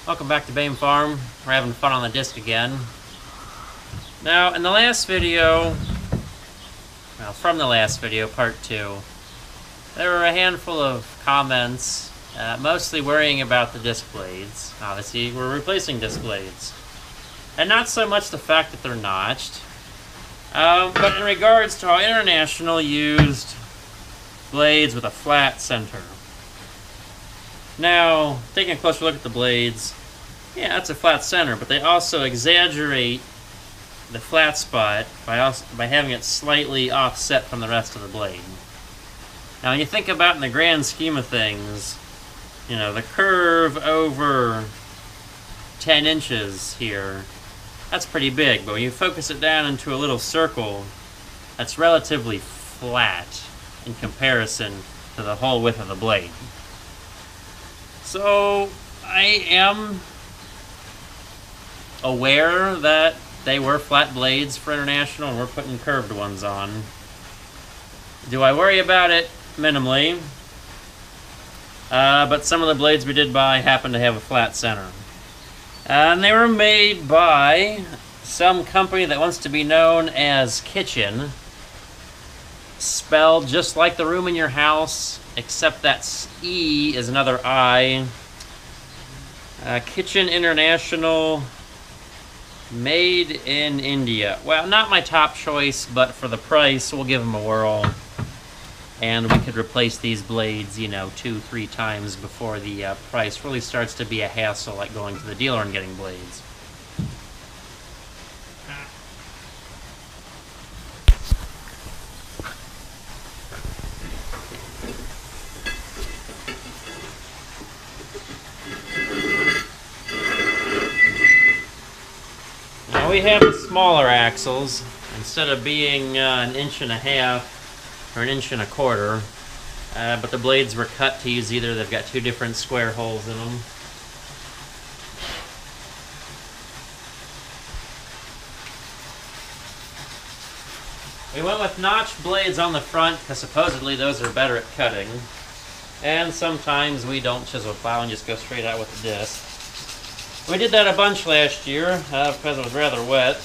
Welcome back to Bame Farm. We're having fun on the disc again. Now, in the last video, from the last video, part 2, there were a handful of comments, mostly worrying about the disc blades. Obviously, we're replacing disc blades. And not so much the fact that they're notched, but in regards to how International used blades with a flat center. Now, taking a closer look at the blades, yeah, that's a flat center, but they also exaggerate the flat spot by having it slightly offset from the rest of the blade. Now, when you think about in the grand scheme of things, you know, the curve over 10 inches here, that's pretty big, but when you focus it down into a little circle, that's relatively flat in comparison to the whole width of the blade. So, I am aware that they were flat blades for International and we're putting curved ones on. Do I worry about it? Minimally. But some of the blades we did buy happen to have a flat center. And they were made by some company that wants to be known as Kitchen. Spelled just like the room in your house, except that E is another I. Kitchen International, made in India. Well, not my top choice, but for the price, we'll give them a whirl. And we could replace these blades, you know, 2-3 times before the price really starts to be a hassle, like going to the dealer and getting blades. We have the smaller axles. Instead of being 1.5 inches or 1.25 inches, but the blades were cut to use either. They've got 2 different square holes in them. We went with notched blades on the front because supposedly those are better at cutting. And sometimes we don't chisel plow and just go straight out with the disc. We did that a bunch last year because it was rather wet.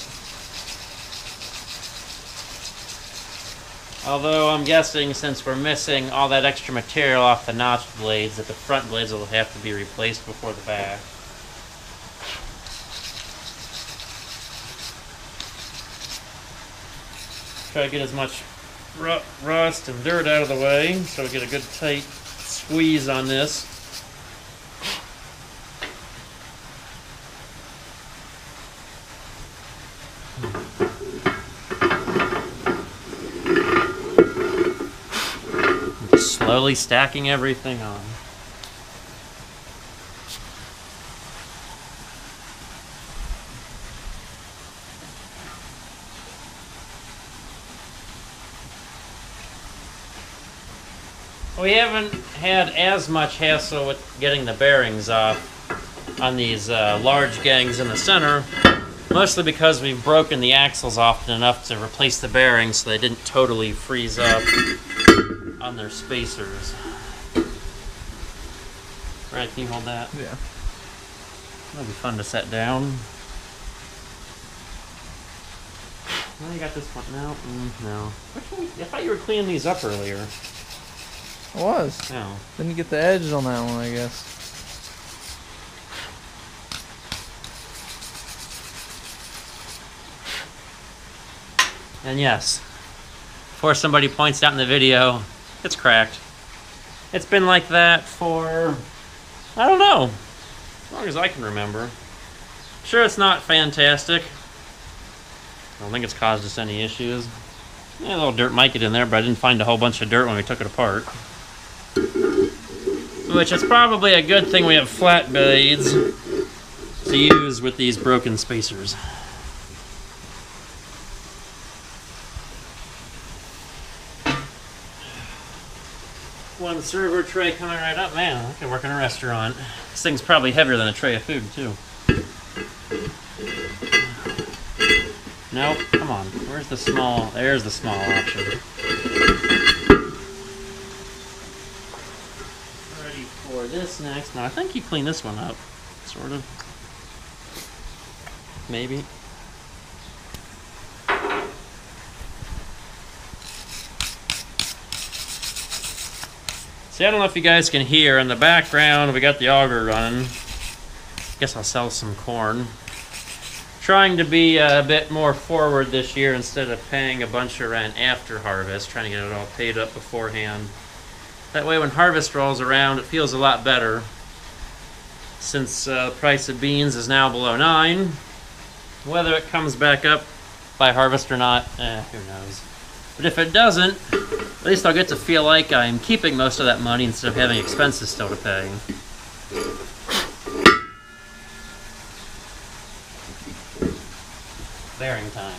Although I'm guessing since we're missing all that extra material off the notched blades, that the front blades will have to be replaced before the back. Try to get as much rust and dirt out of the way so we get a good tight squeeze on this. Slowly stacking everything on. We haven't had as much hassle with getting the bearings off on these large gangs in the center, mostly because we've broken the axles often enough to replace the bearings so they didn't totally freeze up on their spacers. Right, can you hold that? Yeah. That'll be fun to set down. Well, you got this one now? No. I thought you were cleaning these up earlier. I was. No. Didn't get the edge on that one, I guess. And yes, before somebody points out in the video, it's cracked. It's been like that for, I don't know, as long as I can remember. Sure, it's not fantastic. I don't think it's caused us any issues. Yeah, a little dirt might get in there, but I didn't find a whole bunch of dirt when we took it apart. Which is probably a good thing we have flat blades to use with these broken spacers. One server tray coming right up. Man, I could work in a restaurant. This thing's probably heavier than a tray of food, too. Nope, come on. Where's the small? There's the small option. Ready for this next. Now, I think you cleaned this one up. Sort of. Maybe. See, I don't know if you guys can hear in the background, we got the auger running. Guess I'll sell some corn. Trying to be a bit more forward this year instead of paying a bunch of rent after harvest, trying to get it all paid up beforehand. That way when harvest rolls around, it feels a lot better. Since the price of beans is now below 9, whether it comes back up by harvest or not, who knows. But if it doesn't, at least I'll get to feel like I'm keeping most of that money instead of having expenses still to pay. Bearing time.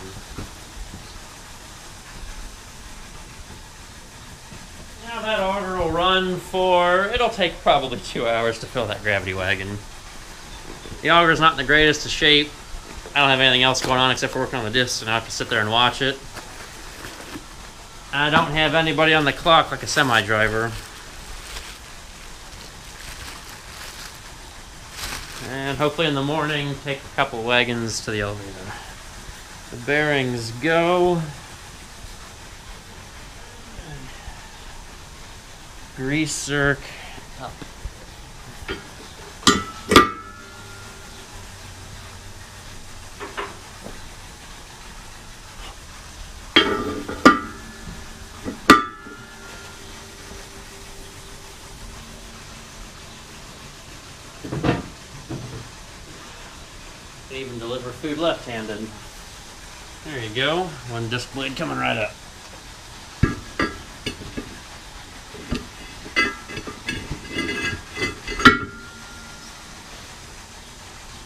Now that auger will run for, it'll take probably 2 hours to fill that gravity wagon. The auger's not in the greatest of shape. I don't have anything else going on except for working on the discs, and I have to sit there and watch it. I don't have anybody on the clock like a semi-driver. And hopefully in the morning, take a couple wagons to the elevator. The bearings go. Greaser up. They even deliver food left-handed. There you go. One disc blade coming right up.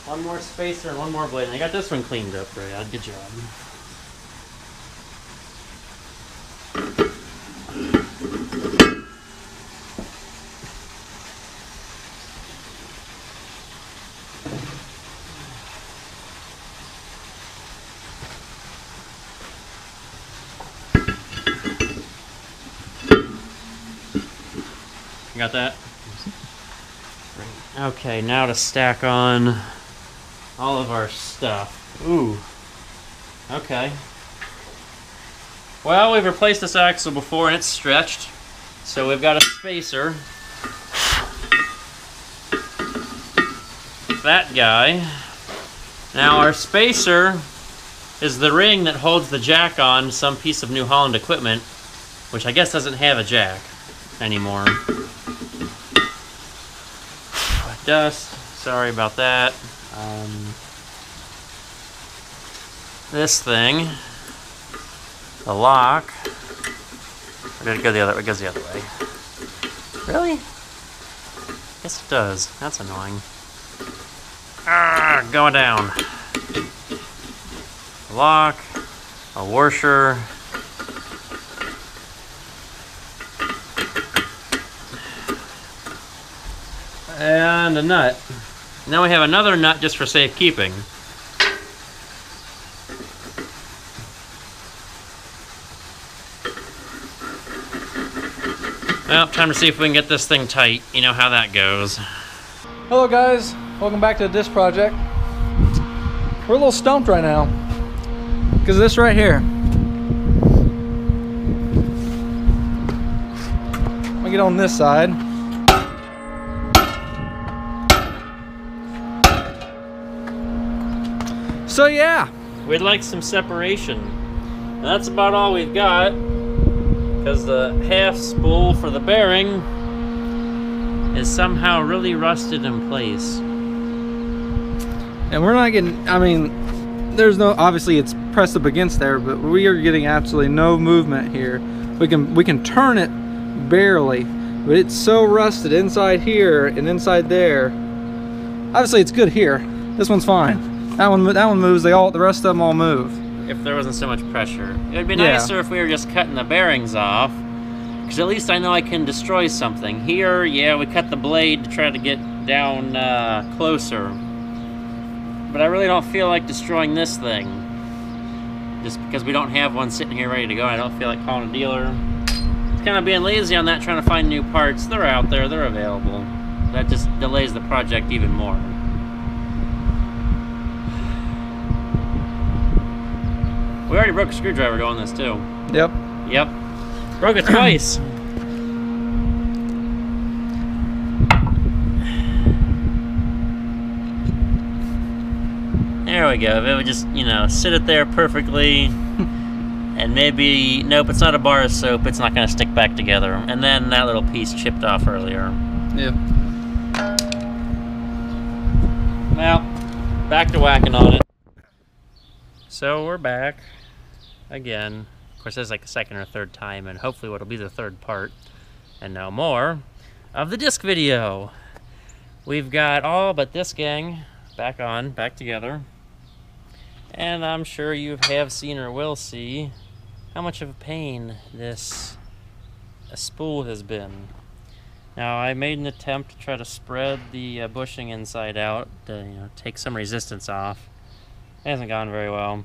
One more spacer and one more blade. And I got this one cleaned up, Brad. Good job. You got that? Okay, now to stack on all of our stuff. Ooh. Okay. Well, we've replaced this axle before and it's stretched. So we've got a spacer. That guy. Now our spacer is the ring that holds the jack on some piece of New Holland equipment, which I guess doesn't have a jack anymore. Dust. Sorry about that. This thing, the lock. Or did it go the other way? It goes the other way. Really? Yes, it does. That's annoying. Ah, going down. Lock, a washer. And a nut. Now we have another nut just for safekeeping. Well, time to see if we can get this thing tight. You know how that goes. Hello guys, welcome back to the disc project. We're a little stumped right now because of this right here. I'm gonna get on this side. So yeah, we'd like some separation. And that's about all we've got, because the half spool for the bearing is somehow really rusted in place. And we're not getting, I mean, there's no, obviously it's pressed up against there, but we are getting absolutely no movement here. We can turn it barely, but it's so rusted inside here and inside there. Obviously it's good here. This one's fine. That one moves. The rest of them all move. If there wasn't so much pressure, it would be nicer if we were just cutting the bearings off, because at least I know I can destroy something. Here, yeah, we cut the blade to try to get down closer, but I really don't feel like destroying this thing, just because we don't have one sitting here ready to go. I don't feel like calling a dealer. It's kind of being lazy on that, trying to find new parts. They're out there. They're available. That just delays the project even more. We already broke a screwdriver doing this too. Yep. Yep. Broke it twice. There we go. If it would just, you know, sit it there perfectly, and maybe, nope, it's not a bar of soap, it's not going to stick back together. And then that little piece chipped off earlier. Yeah. Well, back to whacking on it. So we're back again. Of course, this is like the second or third time, and hopefully what'll be the third part, and no more, of the disc video. We've got all but this gang back on, back together. And I'm sure you have seen or will see how much of a pain this spool has been. Now, I made an attempt to try to spread the bushing inside out to take some resistance off. It hasn't gone very well.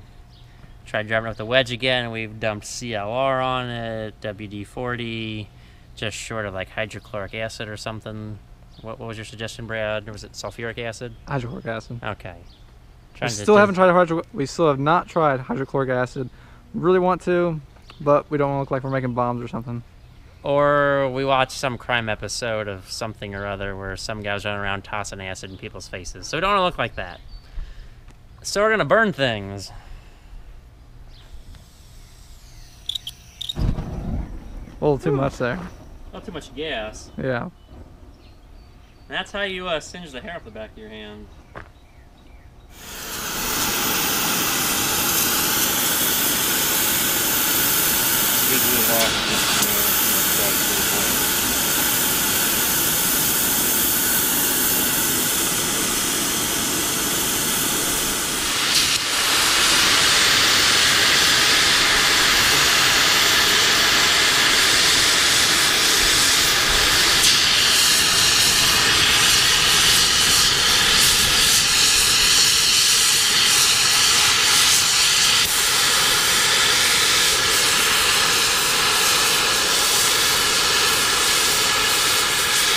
Tried driving it with the wedge again, and we've dumped CLR on it, WD-40, just short of like hydrochloric acid or something. What was your suggestion, Brad? Or was it sulfuric acid? Hydrochloric acid. Okay. We still have not tried hydrochloric acid. Really want to, but we don't look like we're making bombs or something. Or we watched some crime episode of something or other where some guys running around tossing acid in people's faces. So we don't want to look like that. So we're going to burn things. A little too much there. Not too much gas. Yeah. And that's how you singe the hair off the back of your hand.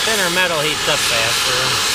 Thinner metal heats up faster.